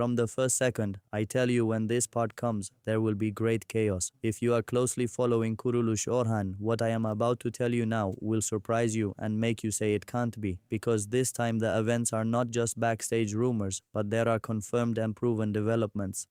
From the first second, I tell you when this part comes, there will be great chaos. If you are closely following Kurucu Orhan, what I am about to tell you now will surprise you and make you say it can't be, because this time the events are not just backstage rumors, but there are confirmed and proven developments.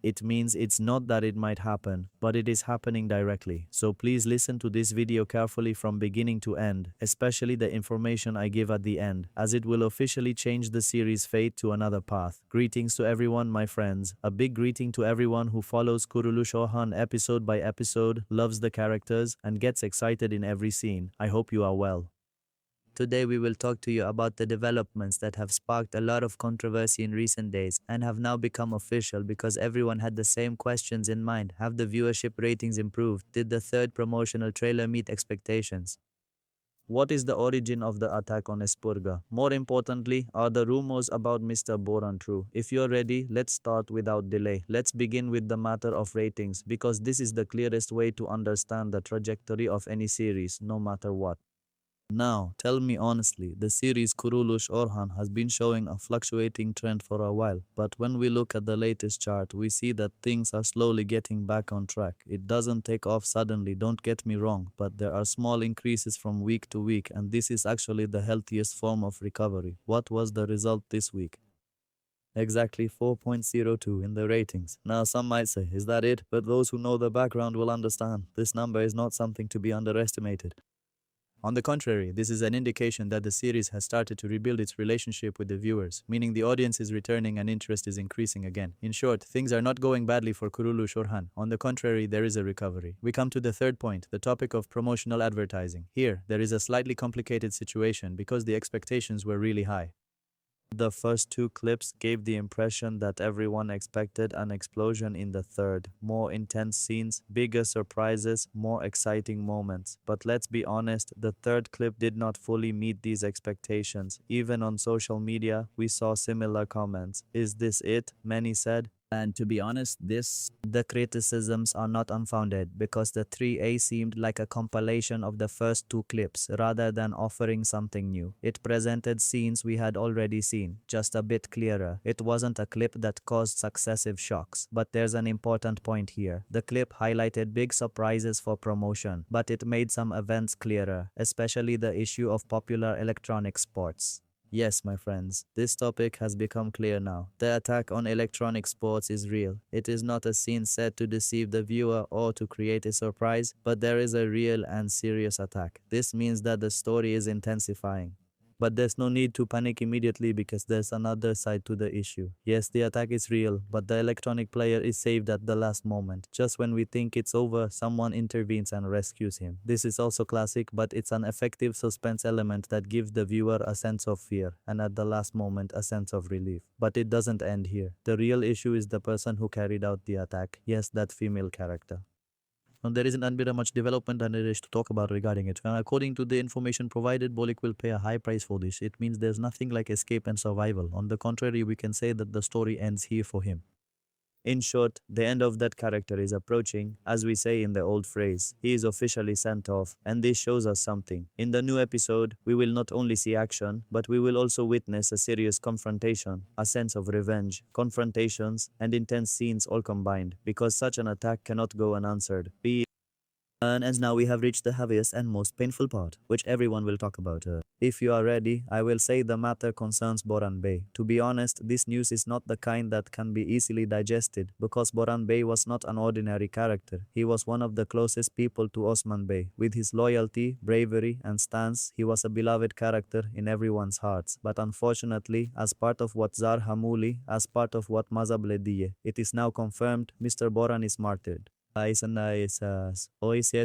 It means it's not that it might happen, but it is happening directly. So please listen to this video carefully from beginning to end, especially the information I give at the end, as it will officially change the series' fate to another path. Greetings to everyone, my friends. A big greeting to everyone who follows Kurucu Orhan episode by episode, loves the characters, and gets excited in every scene. I hope you are well. Today we will talk to you about the developments that have sparked a lot of controversy in recent days and have now become official because everyone had the same questions in mind. Have the viewership ratings improved? Did the third promotional trailer meet expectations? What is the origin of the attack on Asburca? More importantly, are the rumors about Mr. Boran true? If you're ready, let's start without delay. Let's begin with the matter of ratings, because this is the clearest way to understand the trajectory of any series, no matter what. Now, tell me honestly, the series Kurucu Orhan has been showing a fluctuating trend for a while, but when we look at the latest chart, we see that things are slowly getting back on track. It doesn't take off suddenly, don't get me wrong, but there are small increases from week to week, and this is actually the healthiest form of recovery. What was the result this week? Exactly 4.02 in the ratings. Now some might say, is that it? But those who know the background will understand. This number is not something to be underestimated. On the contrary, this is an indication that the series has started to rebuild its relationship with the viewers, meaning the audience is returning and interest is increasing again. In short, things are not going badly for Kurucu Orhan. On the contrary, there is a recovery. We come to the third point, the topic of promotional advertising. Here, there is a slightly complicated situation because the expectations were really high. The first two clips gave the impression that everyone expected an explosion in the third, more intense scenes, bigger surprises, more exciting moments. But let's be honest, the third clip did not fully meet these expectations. Even on social media, we saw similar comments. Is this it? Many said. And to be honest, the criticisms are not unfounded because the 3A seemed like a compilation of the first two clips rather than offering something new. It presented scenes we had already seen, just a bit clearer. It wasn't a clip that caused successive shocks. But there's an important point here. The clip highlighted big surprises for promotion, but it made some events clearer, especially the issue of popular electronic sports. Yes, my friends, this topic has become clear now. The attack on electronic sports is real. It is not a scene set to deceive the viewer or to create a surprise, but there is a real and serious attack. This means that the story is intensifying. But there's no need to panic immediately because there's another side to the issue. Yes, the attack is real, but the electronic player is saved at the last moment. Just when we think it's over, someone intervenes and rescues him. This is also classic, but it's an effective suspense element that gives the viewer a sense of fear, and at the last moment a sense of relief. But it doesn't end here. The real issue is the person who carried out the attack. Yes, that female character. And there isn't been much development and there is to talk about regarding it. And according to the information provided, Bolik will pay a high price for this. It means there's nothing like escape and survival. On the contrary, we can say that the story ends here for him. In short, the end of that character is approaching, as we say in the old phrase. He is officially sent off, and this shows us something. In the new episode, we will not only see action, but we will also witness a serious confrontation, a sense of revenge, confrontations, and intense scenes all combined, because such an attack cannot go unanswered. And now we have reached the heaviest and most painful part, which everyone will talk about. If you are ready, I will say the matter concerns Orhan Bey. To be honest, this news is not the kind that can be easily digested, because Orhan Bey was not an ordinary character. He was one of the closest people to Osman Bey. With his loyalty, bravery, and stance, he was a beloved character in everyone's hearts. But unfortunately, as part of what Zar Hamuli, as part of what Mazablediye, it is now confirmed Mr. Boran is martyred. Yes,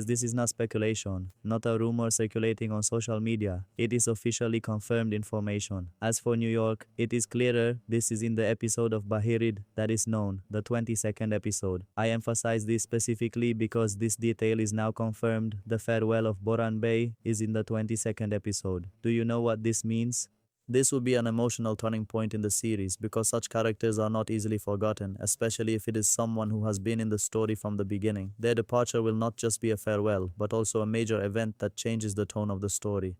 this is not speculation, not a rumor circulating on social media. It is officially confirmed information. As for New York, it is clearer. This is in the episode of Bahirid that is known, the 22nd episode. I emphasize this specifically because this detail is now confirmed. The farewell of Orhan Bey is in the 22nd episode. Do you know what this means? This will be an emotional turning point in the series because such characters are not easily forgotten, especially if it is someone who has been in the story from the beginning. Their departure will not just be a farewell, but also a major event that changes the tone of the story.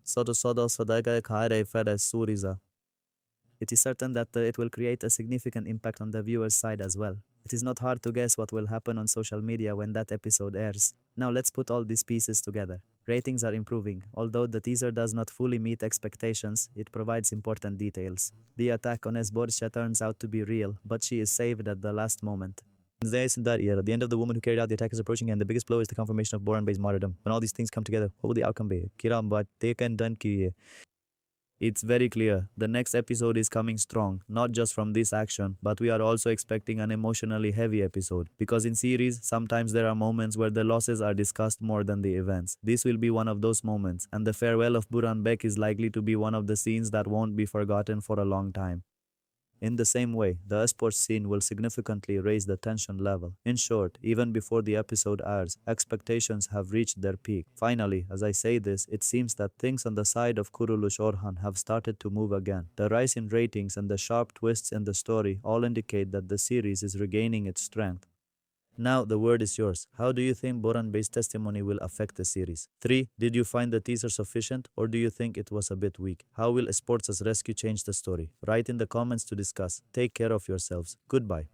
It is certain that it will create a significant impact on the viewer's side as well. It is not hard to guess what will happen on social media when that episode airs. Now let's put all these pieces together. Ratings are improving. Although the teaser does not fully meet expectations, it provides important details. The attack on Asburca turns out to be real, but she is saved at the last moment. At the end of the woman who carried out the attack is approaching, and the biggest blow is the confirmation of Orhan Bey's martyrdom. When all these things come together, what will the outcome be? It's very clear. The next episode is coming strong, not just from this action, but we are also expecting an emotionally heavy episode. Because in series, sometimes there are moments where the losses are discussed more than the events. This will be one of those moments, and the farewell of Burhan Bek is likely to be one of the scenes that won't be forgotten for a long time. In the same way, the Asburca scene will significantly raise the tension level. In short, even before the episode airs, expectations have reached their peak. Finally, as I say this, it seems that things on the side of Kurucu Orhan have started to move again. The rise in ratings and the sharp twists in the story all indicate that the series is regaining its strength. Now the word is yours. How do you think Orhan Bey's testimony will affect the series? 3. Did you find the teaser sufficient, or do you think it was a bit weak? How will Asburca's rescue change the story? Write in the comments to discuss. Take care of yourselves. Goodbye.